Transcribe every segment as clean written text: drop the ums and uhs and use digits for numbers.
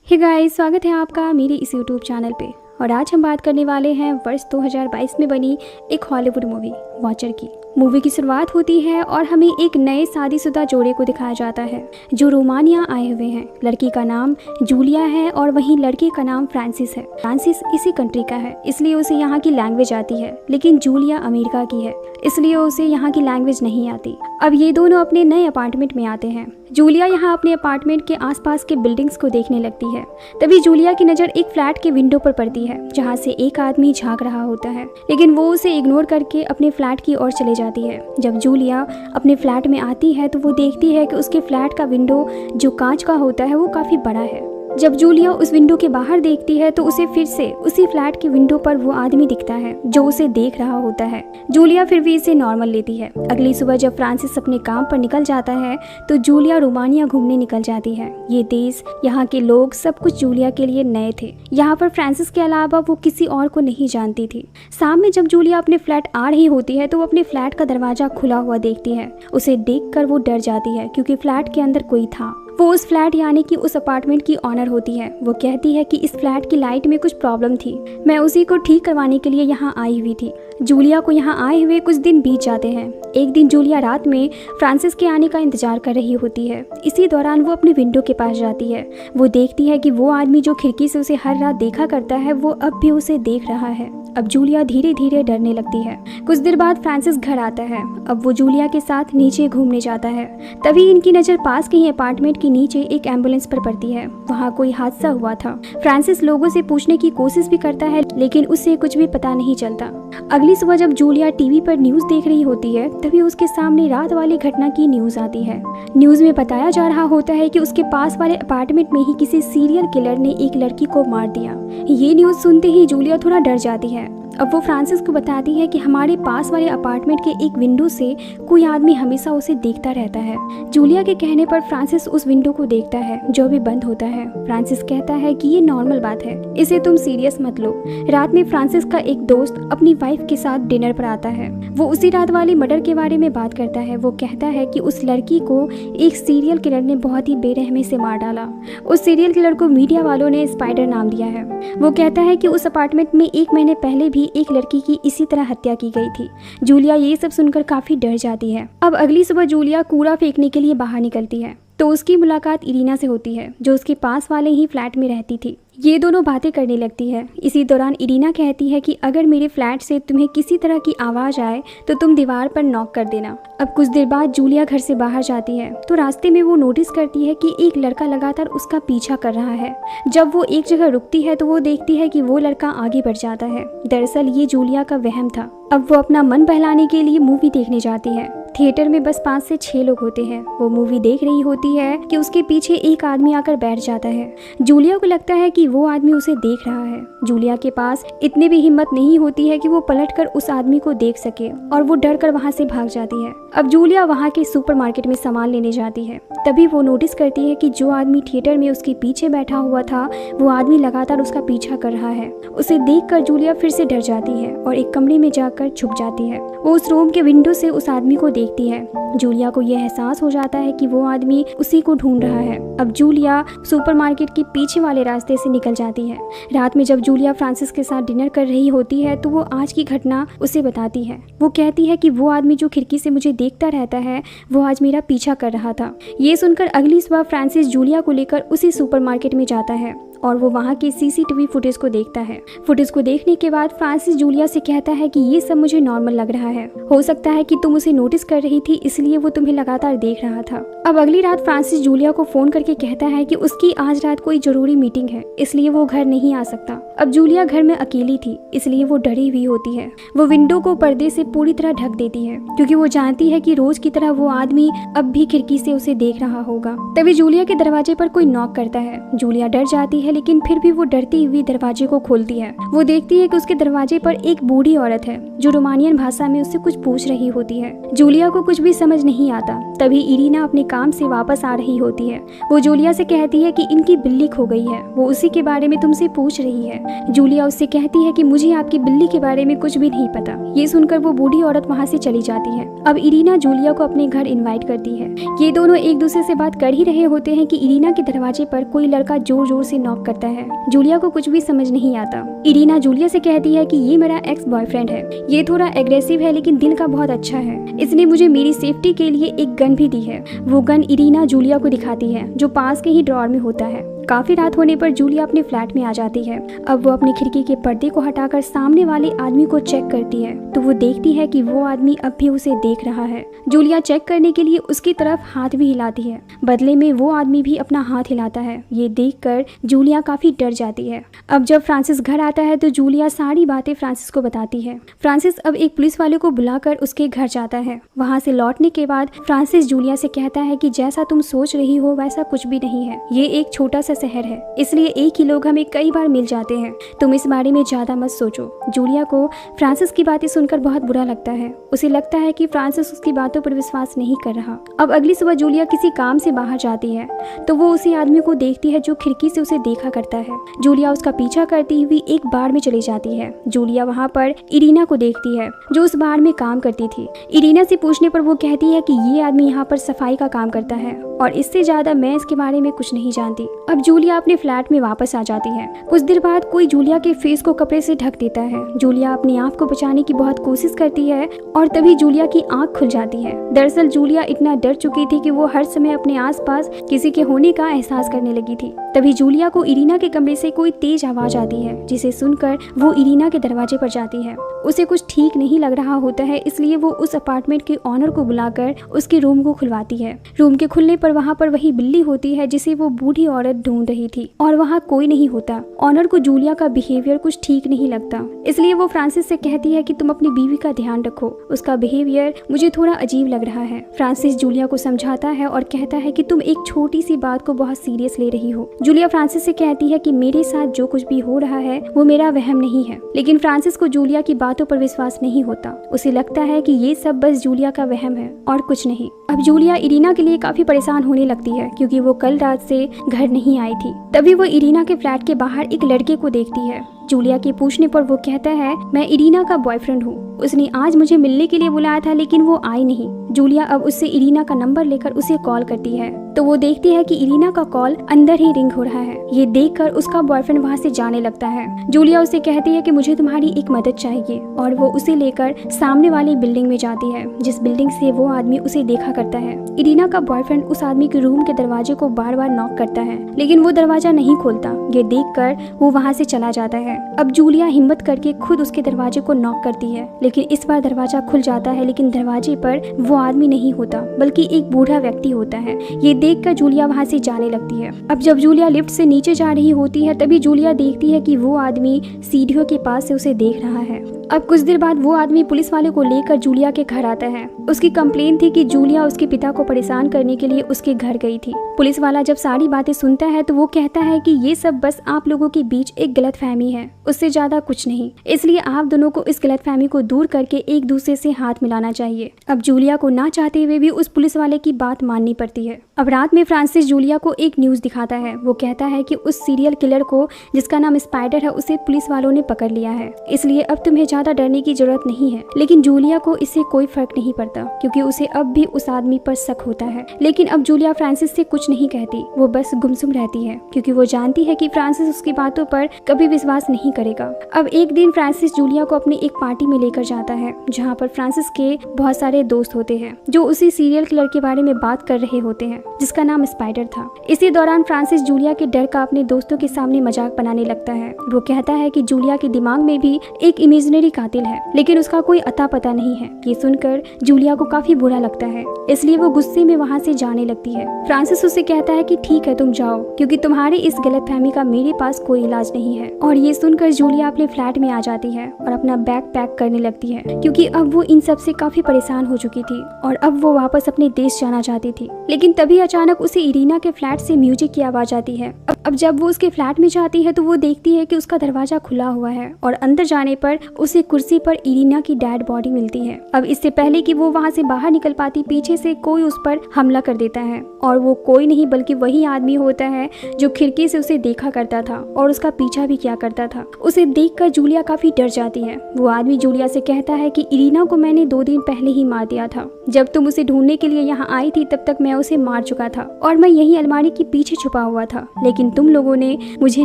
Hey guys, स्वागत है आपका मेरे इस यूट्यूब चैनल पे। और आज हम बात करने वाले हैं वर्ष 2022 में बनी एक हॉलीवुड मूवी वॉचर की। मूवी की शुरुआत होती है और हमें एक नए शादीशुदा जोड़े को दिखाया जाता है जो रोमानिया आए हुए हैं। लड़की का नाम जूलिया है और वहीं लड़के का नाम फ्रांसिस है। फ्रांसिस इसी कंट्री का है इसलिए उसे यहाँ की लैंग्वेज आती है, लेकिन जूलिया अमेरिका की है इसलिए उसे यहाँ की लैंग्वेज नहीं आती। अब ये दोनों अपने नए अपार्टमेंट में आते हैं। जूलिया यहाँ अपने अपार्टमेंट के आसपास के बिल्डिंग्स को देखने लगती है। तभी जूलिया की नज़र एक फ्लैट के विंडो पर पड़ती है जहाँ से एक आदमी झांक रहा होता है, लेकिन वो उसे इग्नोर करके अपने फ्लैट की ओर चले जाती है। जब जूलिया अपने फ्लैट में आती है तो वो देखती है कि उसके फ्लैट का विंडो जो कांच का होता है वो काफ़ी बड़ा है। जब जूलिया उस विंडो के बाहर देखती है तो उसे फिर से उसी फ्लैट के विंडो पर वो आदमी दिखता है जो उसे देख रहा होता है। जूलिया फिर भी इसे नॉर्मल लेती है। अगली सुबह जब फ्रांसिस अपने काम पर निकल जाता है तो जूलिया रोमानिया घूमने निकल जाती है। ये देश, यहाँ के लोग, सब कुछ जूलिया के लिए नए थे। यहाँ पर फ्रांसिस के अलावा वो किसी और को नहीं जानती थी। शाम में जब जूलिया अपने फ्लैट आ रही होती है तो वो अपने फ्लैट का दरवाजा खुला हुआ देखती है। उसे देखकर वो डर जाती है क्योंकि फ्लैट के अंदर कोई था। वो उस फ्लैट यानी कि उस अपार्टमेंट की ऑनर होती है। वो कहती है कि इस फ्लैट की लाइट में कुछ प्रॉब्लम थी, मैं उसी को ठीक करवाने के लिए यहाँ आई हुई थी। जूलिया को यहाँ आए हुए कुछ दिन बीत जाते हैं। एक दिन जूलिया रात में फ्रांसिस के आने का इंतजार कर रही होती है। इसी दौरान वो अपने विंडो के पास जाती है। वो देखती है कि वो आदमी जो खिड़की से उसे हर रात देखा करता है वो अब भी उसे देख रहा है। अब जूलिया धीरे धीरे डरने लगती है। कुछ देर बाद फ्रांसिस घर आता है। अब वो जूलिया के साथ नीचे घूमने जाता है। तभी इनकी नज़र पास के ही अपार्टमेंट के नीचे एक एम्बुलेंस पर पड़ती है। वहाँ कोई हादसा हुआ था। फ्रांसिस लोगों से पूछने की कोशिश भी करता है लेकिन उससे कुछ भी पता नहीं चलता। अगली सुबह जब जूलिया टीवी पर न्यूज़ देख रही होती है तभी उसके सामने रात वाली घटना की न्यूज़ आती है। न्यूज़ में बताया जा रहा होता है कि उसके पास वाले अपार्टमेंट में ही किसी सीरियल किलर ने एक लड़की को मार दिया। ये न्यूज़ सुनते ही जूलिया थोड़ा डर जाती है। अब वो फ्रांसिस को बताती है कि हमारे पास वाले अपार्टमेंट के एक विंडो से कोई आदमी हमेशा उसे देखता रहता है। जूलिया के कहने पर फ्रांसिस उस विंडो को देखता है जो अभी बंद होता है। फ्रांसिस कहता है कि ये नॉर्मल बात है, इसे तुम सीरियस मत लो। रात में फ्रांसिस का एक दोस्त अपनी वाइफ के साथ डिनर पर आता है। वो उसी रात वाले मर्डर के बारे में बात करता है। वो कहता है कि उस लड़की को एक सीरियल किलर ने बहुत ही बेरहमी से मार डाला। उस सीरियल किलर को मीडिया वालों ने स्पाइडर नाम दिया है। वो कहता है कि उस अपार्टमेंट में 1 महीने पहले भी एक लड़की की इसी तरह हत्या की गई थी। जूलिया ये सब सुनकर काफी डर जाती है। अब अगली सुबह जूलिया कूड़ा फेंकने के लिए बाहर निकलती है तो उसकी मुलाकात इरीना से होती है जो उसके पास वाले ही फ्लैट में रहती थी। ये दोनों बातें करने लगती है। इसी दौरान इरीना कहती है कि अगर मेरे फ्लैट से तुम्हें किसी तरह की आवाज़ आए तो तुम दीवार पर नॉक कर देना। अब कुछ देर बाद जूलिया घर से बाहर जाती है तो रास्ते में वो नोटिस करती है कि एक लड़का लगातार उसका पीछा कर रहा है। जब वो एक जगह रुकती है तो वो देखती है कि वो लड़का आगे बढ़ जाता है। दरअसल ये जूलिया का वहम था। अब वो अपना मन बहलाने के लिए मूवी देखने जाती है। थिएटर में बस 5 से 6 लोग होते हैं। वो मूवी देख रही होती है कि उसके पीछे एक आदमी आकर बैठ जाता है। जूलिया को लगता है कि वो आदमी उसे देख रहा है। जूलिया के पास इतनी भी हिम्मत नहीं होती है कि वो पलटकर उस आदमी को देख सके और वो डर कर वहाँ से भाग जाती है। अब जूलिया वहाँ के सुपरमार्केट में सामान लेने जाती है। तभी वो नोटिस करती है कि जो आदमी थिएटर में उसके पीछे बैठा हुआ था वो आदमी लगातार उसका पीछा कर रहा है। उसे देखकर जूलिया फिर से डर जाती है और एक कमरे में जाकर छुप जाती है। वो उस रूम के विंडो से उस आदमी को देखती है। जूलिया को यह एहसास हो जाता है कि वो आदमी उसी को ढूंढ रहा है। अब जूलिया सुपरमार्केट के पीछे वाले रास्ते से निकल जाती है। रात में जब जूलिया फ्रांसिस के साथ डिनर कर रही होती है तो वो आज की घटना उसे बताती है। वो कहती है कि वो आदमी जो खिड़की से मुझे देखता रहता है वो आज मेरा पीछा कर रहा था। ये सुनकर अगली सुबह फ्रांसिस जूलिया को लेकर उसी सुपरमार्केट में जाता है और वो वहाँ के सीसीटीवी फुटेज को देखता है। फुटेज को देखने के बाद फ्रांसिस जूलिया से कहता है कि ये सब मुझे नॉर्मल लग रहा है। हो सकता है कि तुम उसे नोटिस कर रही थी इसलिए वो तुम्हें लगातार देख रहा था। अब अगली रात फ्रांसिस जूलिया को फोन करके कहता है कि उसकी आज रात कोई जरूरी मीटिंग है इसलिए वो घर नहीं आ सकता। अब जूलिया घर में अकेली थी इसलिए वो डरी हुई होती है। वो विंडो को पर्दे से पूरी तरह ढक देती है क्योंकि वो जानती है कि रोज की तरह वो आदमी अब भी खिड़की से उसे देख रहा होगा। तभी जूलिया के दरवाजे पर कोई नॉक करता है। जूलिया डर जाती है लेकिन फिर भी वो डरती हुई दरवाजे को खोलती है। वो देखती है कि उसके दरवाजे पर एक बूढ़ी औरत है जो रोमानियन भाषा में उससे कुछ पूछ रही होती है। जूलिया को कुछ भी समझ नहीं आता। तभी इरीना अपने काम से वापस आ रही होती है। वो जूलिया से कहती है कि इनकी बिल्ली खो गई है, वो उसी के बारे में तुमसे पूछ रही है। है। जूलिया उससे कहती है कि मुझे आपकी बिल्ली के बारे में कुछ भी नहीं पता। ये सुनकर वो बूढ़ी औरत वहाँ से चली जाती है। अब इरीना जूलिया को अपने घर इनवाइट करती है। ये दोनों एक दूसरे से बात कर ही रहे होते हैं कि इरीना के दरवाजे पर कोई लड़का जोर जोर से नॉक करता है। जूलिया को कुछ भी समझ नहीं आता। इरीना जूलिया से कहती है कि ये मेरा एक्स बॉयफ्रेंड है, ये थोड़ा एग्रेसिव है लेकिन दिल का बहुत अच्छा है, इसने मुझे मेरी सेफ्टी के लिए एक गन भी दी है। वो गन इरीना जूलिया को दिखाती है जो पास के ही ड्रॉअर में होता है। काफी रात होने पर जूलिया अपने फ्लैट में आ जाती है। अब वो अपनी खिड़की के पर्दे को हटाकर सामने वाले आदमी को चेक करती है तो वो देखती है कि वो आदमी अब भी उसे देख रहा है। जूलिया चेक करने के लिए उसकी तरफ हाथ भी हिलाती है, बदले में वो आदमी भी अपना हाथ हिलाता है। ये देखकर जूलिया काफी डर जाती है। अब जब फ्रांसिस घर आता है तो जूलिया सारी बातें फ्रांसिस को बताती है। फ्रांसिस अब एक पुलिस वाले को बुलाकर उसके घर जाता है। वहाँ से लौटने के बाद फ्रांसिस जूलिया से कहता है कि जैसा तुम सोच रही हो वैसा कुछ भी नहीं है, ये एक छोटा सा शहर है, इसलिए एक ही लोग हमें कई बार मिल जाते हैं, तुम इस बारे में ज्यादा मत सोचो। जूलिया को फ्रांसिस की बातें सुनकर बहुत बुरा लगता है। उसे लगता है कि फ्रांसिस उसकी बातों पर विश्वास नहीं कर रहा। अब अगली सुबह जूलिया किसी काम से बाहर जाती है तो वो उसी आदमी को देखती है जो खिड़की से उसे देखा करता है। जूलिया उसका पीछा करती हुई एक बार में चली जाती है। जूलिया वहाँ पर इरीना को देखती है जो उस बार में काम करती थी। इरीना से पूछने पर वो कहती है कि ये आदमी यहाँ पर सफाई का काम करता है और इससे ज्यादा मैं इसके बारे में कुछ नहीं जानती। अब जूलिया अपने फ्लैट में वापस आ जाती है। कुछ देर बाद कोई जूलिया के फेस को कपड़े से ढक देता है। जूलिया अपने आप को बचाने की बहुत कोशिश करती है और तभी जूलिया की आंख खुल जाती है। दरअसल जूलिया इतना डर चुकी थी कि वो हर समय अपने आसपास किसी के होने का एहसास करने लगी थी। तभी जूलिया को इरीना के कमरे से कोई तेज आवाज आती है जिसे सुनकर वो इरीना के दरवाजे पर जाती है। उसे कुछ ठीक नहीं लग रहा होता है, इसलिए वो उस अपार्टमेंट के ऑनर को बुलाकर उसके रूम को खुलवाती है। रूम के खुलने पर वहाँ पर वही बिल्ली होती है जिसे वो बूढ़ी औरत ढूंढ रही थी और वहाँ कोई नहीं होता। ऑनर को जूलिया का बिहेवियर कुछ ठीक नहीं लगता, इसलिए वो फ्रांसिस से कहती है कि तुम अपनी बीवी का ध्यान रखो, उसका बिहेवियर मुझे थोड़ा अजीब लग रहा है। फ्रांसिस जूलिया को समझाता है और कहता है कि तुम एक छोटी सी बात को बहुत सीरियस ले रही हो। जूलिया फ्रांसिस से कहती है कि मेरे साथ जो कुछ भी हो रहा है वो मेरा वहम नहीं है, लेकिन फ्रांसिस को जूलिया की बातों पर विश्वास नहीं होता। उसे लगता है कि ये सब बस जूलिया का वहम है और कुछ नहीं। अब जूलिया इरीना के लिए काफी परेशान होने लगती है क्योंकि वो कल रात से घर नहीं आई थी। तभी वो इरीना के फ्लैट के बाहर एक लड़के को देखती है। जूलिया के पूछने पर वो कहता है, मैं इरीना का बॉयफ्रेंड हूँ, उसने आज मुझे मिलने के लिए बुलाया था लेकिन वो आई नहीं। जूलिया अब उससे इरीना का नंबर लेकर उसे कॉल करती है तो वो देखती है कि इरीना का कॉल अंदर ही रिंग हो रहा है। ये देखकर उसका बॉयफ्रेंड वहाँ से जाने लगता है। जूलिया उसे कहती है कि मुझे तुम्हारी एक मदद चाहिए और वो उसे लेकर सामने वाली बिल्डिंग में जाती है जिस बिल्डिंग से वो आदमी उसे देखा करता है। इरीना का बॉयफ्रेंड उस आदमी के रूम के दरवाजे को बार बार नॉक करता है लेकिन वो दरवाजा नहीं खोलता। ये देखकर वो वहाँ से चला जाता है। अब जूलिया हिम्मत करके खुद उसके दरवाजे को नॉक करती है लेकिन इस बार दरवाजा खुल जाता है, लेकिन दरवाजे पर वो आदमी नहीं होता बल्कि एक बूढ़ा व्यक्ति होता है। ये देखकर जूलिया वहाँ से जाने लगती है। अब जब जूलिया लिफ्ट से नीचे जा रही होती है तभी जूलिया देखती है कि वो आदमी सीढ़ियों के पास से उसे देख रहा है। अब कुछ देर बाद वो आदमी पुलिस वाले को लेकर जूलिया के घर आता है। उसकी कंप्लेन थी कि जूलिया उसके पिता को परेशान करने के लिए उसके घर गई थी। पुलिस वाला जब सारी बातें सुनता है तो वो कहता है कि ये सब बस आप लोगों के बीच एक गलतफहमी है, उससे ज्यादा कुछ नहीं, इसलिए आप दोनों को इस गलतफहमी को दूर करके एक दूसरे से हाथ मिलाना चाहिए। अब जूलिया को ना चाहते हुए भी उस पुलिस वाले की बात माननी पड़ती है। अब रात में फ्रांसिस जूलिया को एक न्यूज दिखाता है। वो कहता है कि उस सीरियल किलर को जिसका नाम स्पाइडर है उसे पुलिस वालों ने पकड़ लिया है, इसलिए अब तुम्हें ज्यादा डरने की जरूरत नहीं है। लेकिन जूलिया को इससे कोई फर्क नहीं पड़ता क्योंकि उसे अब भी उस आदमी पर शक होता है। लेकिन अब जूलिया फ्रांसिस से कुछ नहीं कहती, वो बस गुमसुम रहती है क्योंकि वो जानती है कि फ्रांसिस उसकी बातों पर कभी विश्वास नहीं करेगा। अब एक दिन फ्रांसिस जूलिया को अपनी एक पार्टी में लेकर जाता है जहाँ पर फ्रांसिस के बहुत सारे दोस्त होते हैं जो उसी सीरियल किलर के बारे में बात कर रहे होते हैं जिसका नाम स्पाइडर था। इसी दौरान फ्रांसिस जूलिया के डर का अपने दोस्तों के सामने मजाक बनाने लगता है। वो कहता है कि जूलिया के दिमाग में भी एक इमेजिनरी कातिल है लेकिन उसका कोई अता पता नहीं है। ये सुनकर जूलिया को काफी बुरा लगता है, इसलिए वो गुस्से में वहाँ से जाने लगती है। फ्रांसिस उससे कहता है कि ठीक है तुम जाओ क्योंकि तुम्हारे इस गलतफहमी का मेरे पास कोई इलाज नहीं है। और ये सुनकर जूलिया अपने फ्लैट में आ जाती है और अपना बैग पैक करने लगती है क्योंकि अब वो इन सब से काफी परेशान हो चुकी थी और अब वो वापस अपने देश जाना चाहती थी। लेकिन तभी अचानक उसे इरीना के फ्लैट से म्यूजिक की आवाज आती है। अब जब वो उसके फ्लैट में जाती है तो वो देखती है कि उसका दरवाजा खुला हुआ है और अंदर जाने पर उसे कुर्सी पर इरीना की डेड बॉडी मिलती है। अब इससे पहले कि वो वहाँ से बाहर निकल पाती, पीछे से कोई उस पर हमला कर देता है और वो कोई नहीं बल्कि वही आदमी होता है जो खिड़की से उसे देखा करता था और उसका पीछा भी किया करता था। उसे देखकर जूलिया काफी डर जाती है। वो आदमी जूलिया से कहता है कि इरीना को मैंने 2 दिन पहले ही मार दिया था। जब तुम उसे ढूंढने के लिए यहाँ आई थी तब तक मैं उसे मार चुका था और मैं यही अलमारी के पीछे छुपा हुआ था, लेकिन तुम लोगों ने मुझे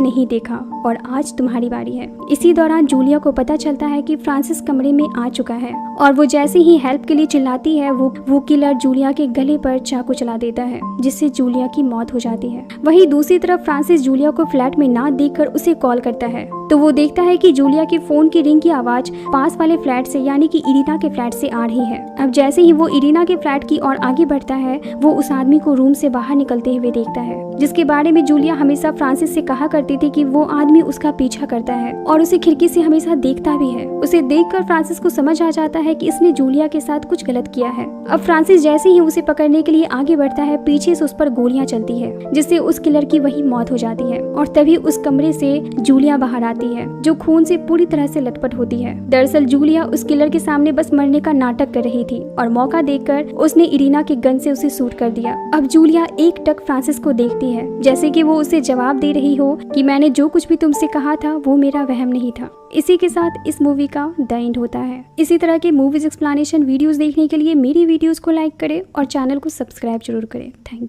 नहीं देखा और आज तुम्हारी बारी है। इसी दौरान जूलिया को पता चलता है कि फ्रांसिस कमरे में आ चुका है और वो जैसे ही हेल्प के लिए चिल्लाती है वो किलर जूलिया के गले पर चाकू चला देता है, जिससे जूलिया की मौत हो जाती है। वहीं दूसरी तरफ फ्रांसिस जूलिया को फ्लैट में ना देखकर उसे कॉल करता है तो वो देखता है कि जूलिया के फोन की रिंग की आवाज पास वाले फ्लैट से यानी कि इरीना के फ्लैट से आ रही है। अब जैसे ही वो इरीना के फ्लैट की ओर आगे बढ़ता है वो उस आदमी को रूम से बाहर निकलते हुए देखता है, जिसके बारे में जूलिया हमेशा फ्रांसिस से कहा करती थी कि वो आदमी उसका पीछा करता है और उसे खिड़की से हमेशा देखता भी है। उसे देखकर फ्रांसिस को समझ आ जाता है कि इसने जूलिया के साथ कुछ गलत किया है। अब फ्रांसिस जैसे ही उसे पकड़ने के लिए आगे बढ़ता है पीछे से उस पर गोलियां चलती है, जिससे उस किलर की वही मौत हो जाती है और तभी उस कमरे से जूलिया बाहर आती है जो खून से पूरी तरह से लथपथ होती है। दरअसल जूलिया उस किलर के सामने बस मरने का नाटक कर रही थी और मौका देखकर उसने इरीना के गन से उसे शूट कर दिया। अब जूलिया एकटक फ्रांसिस को देखती है जैसे कि वो उसे जवाब दे रही हो कि मैंने जो कुछ भी तुमसे कहा था वो मेरा वहम नहीं था। इसी के साथ इस मूवी का द एंड होता है। इसी तरह के मूवीज एक्सप्लेनेशन वीडियोस देखने के लिए मेरी वीडियोस को लाइक करें और चैनल को सब्सक्राइब जरूर करें। Thank you.